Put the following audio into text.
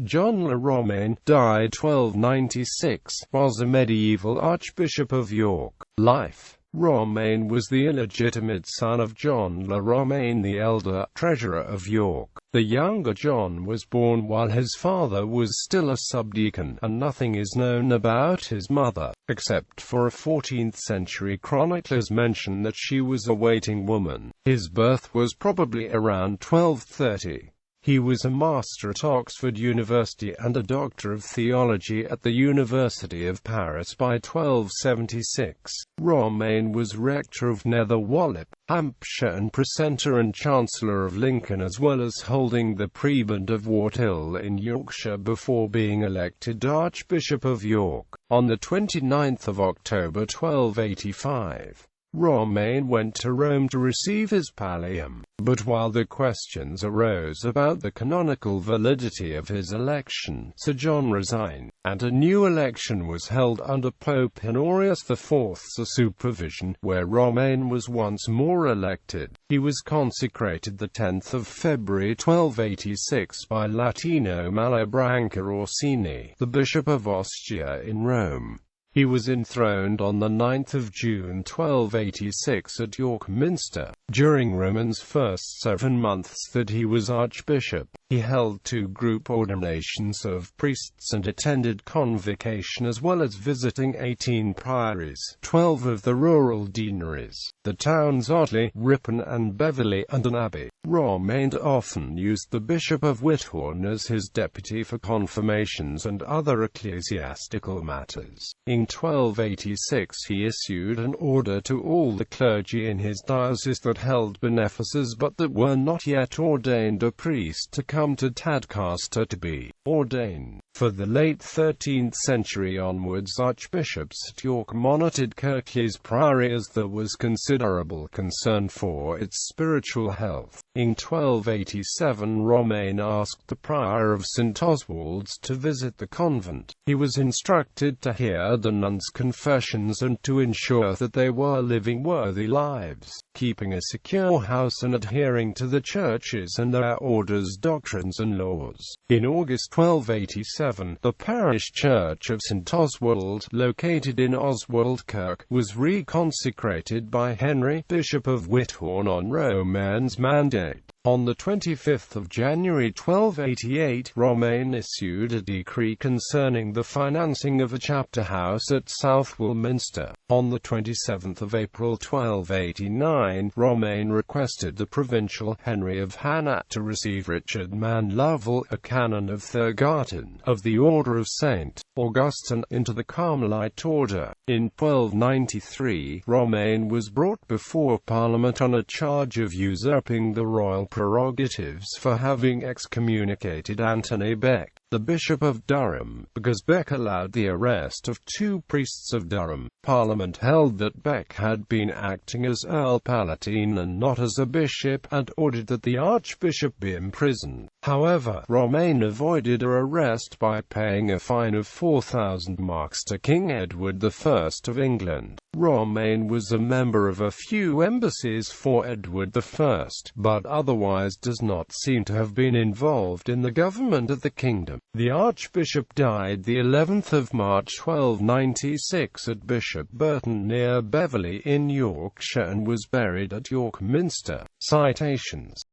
John Le Romeyn, died 1296, was a medieval Archbishop of York. Life: Romeyn was the illegitimate son of John Le Romeyn the Elder, Treasurer of York. The younger John was born while his father was still a subdeacon, and nothing is known about his mother, except for a 14th-century chronicler's mention that she was a waiting woman. His birth was probably around 1230. He was a master at Oxford University and a doctor of theology at the University of Paris by 1276. Romeyn was rector of Nether Wallop, Hampshire and precentor and chancellor of Lincoln, as well as holding the prebend of Warthill in Yorkshire before being elected Archbishop of York. On the 29th of October 1285, Romeyn went to Rome to receive his pallium, but while the questions arose about the canonical validity of his election, Sir John resigned, and a new election was held under Pope Honorius IV's supervision, where Romeyn was once more elected. He was consecrated the 10th of February 1286 by Latino Malebranca Orsini, the Bishop of Ostia in Rome. He was enthroned on the 9th of June 1286 at York Minster. During Romeyn's first 7 months that he was archbishop, he held 2 group ordinations of priests and attended convocation, as well as visiting 18 priories, 12 of the rural deaneries, the towns Otley, Ripon and Beverley, and an abbey. Romeyn often used the Bishop of Whithorn as his deputy for confirmations and other ecclesiastical matters. In 1286 he issued an order to all the clergy in his diocese that held benefices but that were not yet ordained a priest to come to Tadcaster to be ordained. For the late 13th century onwards, archbishops at York monitored Kirklees Priory as there was considerable concern for its spiritual health. In 1287 Romeyn asked the prior of St Oswald's to visit the convent. He was instructed to hear the nuns' confessions and to ensure that they were living worthy lives, keeping a secure house and adhering to the churches and their orders' doctrines and laws. In August 1287, the parish church of St Oswald, located in Oswald Kirk, was reconsecrated by Henry, Bishop of Whithorn, on Romeyn's mandate. On the 25th of January 1288, Romeyn issued a decree concerning the financing of a chapter house at Southwell Minster. On the 27th of April 1289, Romeyn requested the provincial Henry of Hannat to receive Richard Man Lovell, a canon of Thurgarton, of the Order of St. Augustine, into the Carmelite order. In 1293, Romeyn was brought before Parliament on a charge of usurping the royal prerogatives for having excommunicated Anthony Beck, the Bishop of Durham, because Beck allowed the arrest of 2 priests of Durham. Parliament held that Beck had been acting as Earl Palatine and not as a bishop, and ordered that the archbishop be imprisoned. However, Romeyn avoided an arrest by paying a fine of 4,000 marks to King Edward I of England. Romeyn was a member of a few embassies for Edward I, but otherwise does not seem to have been involved in the government of the kingdom. The archbishop died the 11th of March 1296 at Bishop Burton near Beverley in Yorkshire and was buried at York Minster. Citations